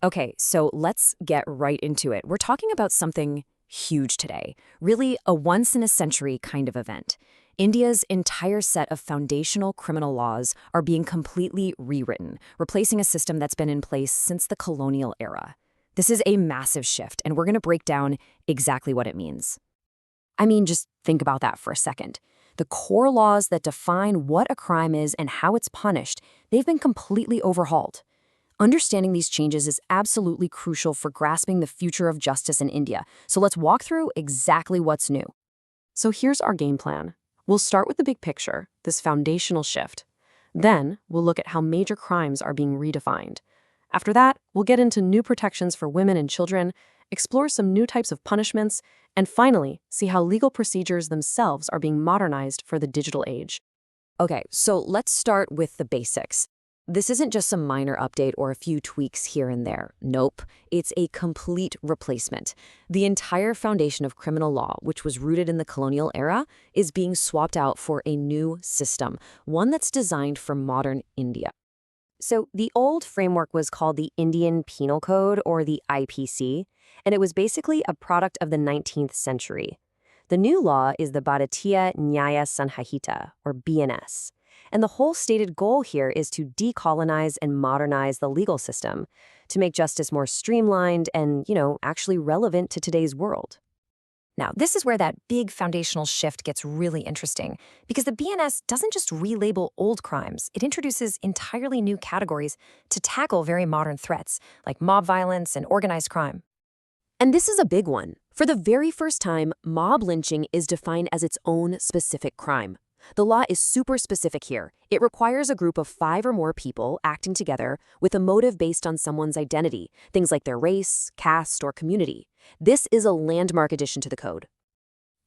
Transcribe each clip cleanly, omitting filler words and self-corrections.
Okay, so let's get right into it. We're talking about something huge today, really a once-in-a-century kind of event. India's entire set of foundational criminal laws are being completely rewritten, replacing a system that's been in place since the colonial era. This is a massive shift, and we're going to break down exactly what it means. I mean, just think about that for a second. The core laws that define what a crime is and how it's punished, they've been completely overhauled. Understanding these changes is absolutely crucial for grasping the future of justice in India. So let's walk through exactly what's new. So here's our game plan. We'll start with the big picture, this foundational shift. Then we'll look at how major crimes are being redefined. After that, we'll get into new protections for women and children, explore some new types of punishments, and finally, see how legal procedures themselves are being modernized for the digital age. Okay, so let's start with the basics. This isn't just some minor update or a few tweaks here and there. Nope, it's a complete replacement. The entire foundation of criminal law, which was rooted in the colonial era, is being swapped out for a new system, one that's designed for modern India. So the old framework was called the Indian Penal Code, or the IPC, and it was basically a product of the 19th century. The new law is the Bharatiya Nyaya Sanhita, or BNS. And the whole stated goal here is to decolonize and modernize the legal system to make justice more streamlined and, actually relevant to today's world. Now, this is where that big foundational shift gets really interesting, because the BNS doesn't just relabel old crimes, it introduces entirely new categories to tackle very modern threats, like mob violence and organized crime. And this is a big one. For the very first time, mob lynching is defined as its own specific crime. The law is super specific here. It requires a group of 5 or more people acting together with a motive based on someone's identity, things like their race, caste, or community. This is a landmark addition to the code.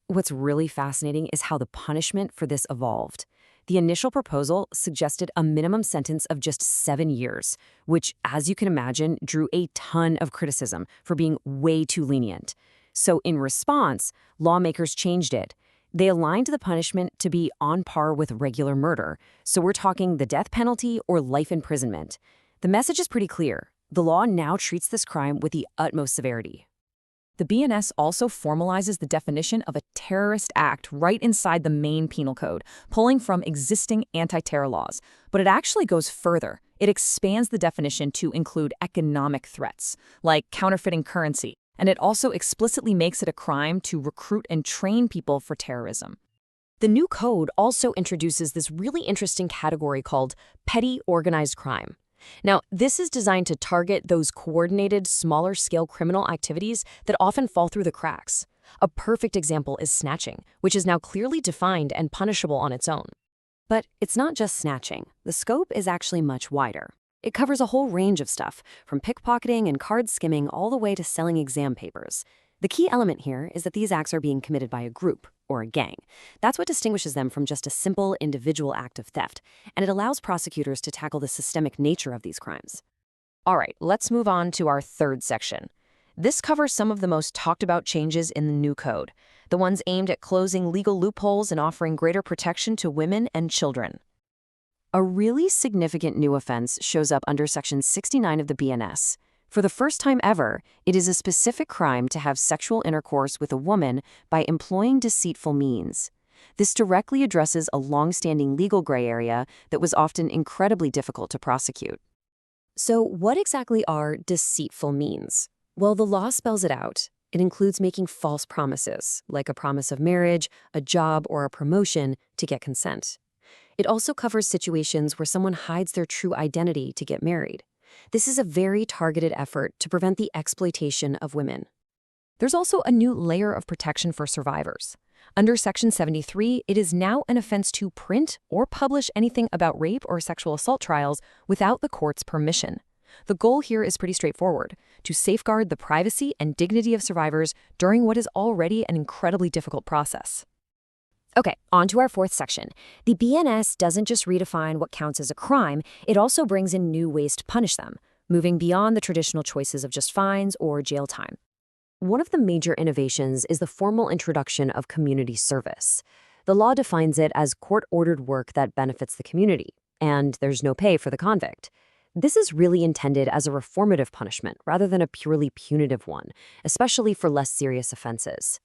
What's really fascinating is how the punishment for this evolved. The initial proposal suggested a minimum sentence of just 7 years, which, as you can imagine, drew a ton of criticism for being way too lenient. So in response, lawmakers changed it. They aligned the punishment to be on par with regular murder, so we're talking the death penalty or life imprisonment. The message is pretty clear. The law now treats this crime with the utmost severity. The BNS also formalizes the definition of a terrorist act right inside the main penal code, pulling from existing anti-terror laws. But it actually goes further. It expands the definition to include economic threats, like counterfeiting currency. And it also explicitly makes it a crime to recruit and train people for terrorism. The new code also introduces this really interesting category called petty organized crime. Now, this is designed to target those coordinated, smaller-scale criminal activities that often fall through the cracks. A perfect example is snatching, which is now clearly defined and punishable on its own. But it's not just snatching. The scope is actually much wider. It covers a whole range of stuff, from pickpocketing and card skimming all the way to selling exam papers. The key element here is that these acts are being committed by a group, or a gang. That's what distinguishes them from just a simple individual act of theft, and it allows prosecutors to tackle the systemic nature of these crimes. All right, let's move on to our third section. This covers some of the most talked about changes in the new code, the ones aimed at closing legal loopholes and offering greater protection to women and children. A really significant new offense shows up under Section 69 of the BNS. For the first time ever, it is a specific crime to have sexual intercourse with a woman by employing deceitful means. This directly addresses a long-standing legal gray area that was often incredibly difficult to prosecute. So what exactly are deceitful means? Well, the law spells it out. It includes making false promises, like a promise of marriage, a job, or a promotion, to get consent. It also covers situations where someone hides their true identity to get married. This is a very targeted effort to prevent the exploitation of women. There's also a new layer of protection for survivors. Under Section 73, it is now an offense to print or publish anything about rape or sexual assault trials without the court's permission. The goal here is pretty straightforward: to safeguard the privacy and dignity of survivors during what is already an incredibly difficult process. Okay, on to our fourth section. The BNS doesn't just redefine what counts as a crime, it also brings in new ways to punish them, moving beyond the traditional choices of just fines or jail time. One of the major innovations is the formal introduction of community service. The law defines it as court-ordered work that benefits the community, and there's no pay for the convict. This is really intended as a reformative punishment rather than a purely punitive one, especially for less serious offenses.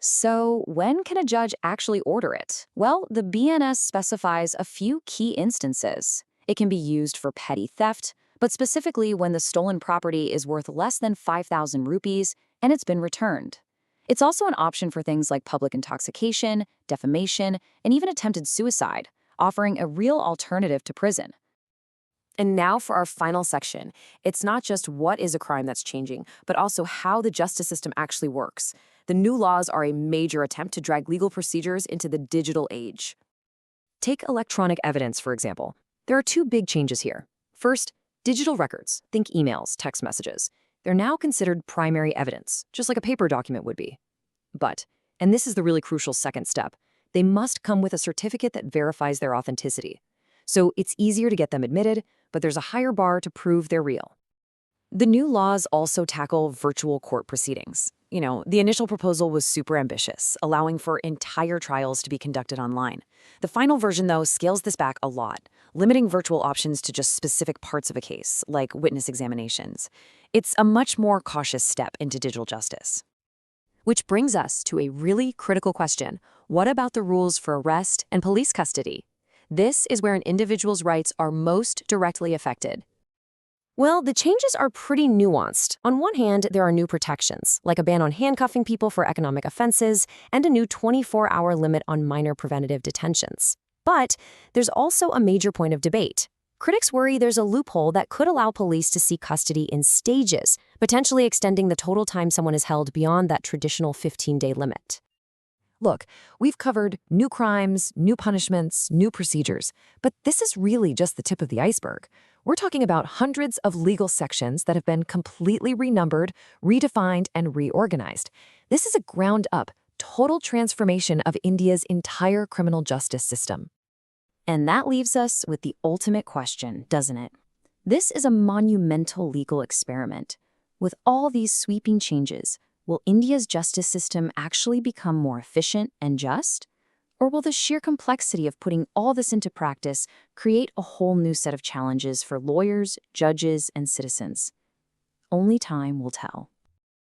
So, when can a judge actually order it? Well, the BNS specifies a few key instances. It can be used for petty theft, but specifically when the stolen property is worth less than 5,000 rupees and it's been returned. It's also an option for things like public intoxication, defamation, and even attempted suicide, offering a real alternative to prison. And now for our final section. It's not just what is a crime that's changing, but also how the justice system actually works. The new laws are a major attempt to drag legal procedures into the digital age. Take electronic evidence, for example. There are two big changes here. First, digital records, think emails, text messages. They're now considered primary evidence, just like a paper document would be. But, and this is the really crucial second step, they must come with a certificate that verifies their authenticity. So it's easier to get them admitted, but there's a higher bar to prove they're real. The new laws also tackle virtual court proceedings. The initial proposal was super ambitious, allowing for entire trials to be conducted online. The final version, though, scales this back a lot, limiting virtual options to just specific parts of a case, like witness examinations. It's a much more cautious step into digital justice. Which brings us to a really critical question. What about the rules for arrest and police custody? This is where an individual's rights are most directly affected. Well, the changes are pretty nuanced. On one hand, there are new protections, like a ban on handcuffing people for economic offenses and a new 24-hour limit on minor preventative detentions. But there's also a major point of debate. Critics worry there's a loophole that could allow police to seek custody in stages, potentially extending the total time someone is held beyond that traditional 15-day limit. Look, we've covered new crimes, new punishments, new procedures, but this is really just the tip of the iceberg. We're talking about hundreds of legal sections that have been completely renumbered, redefined, and reorganized. This is a ground-up, total transformation of India's entire criminal justice system. And that leaves us with the ultimate question, doesn't it? This is a monumental legal experiment. With all these sweeping changes, will India's justice system actually become more efficient and just? Or will the sheer complexity of putting all this into practice create a whole new set of challenges for lawyers, judges, and citizens? Only time will tell.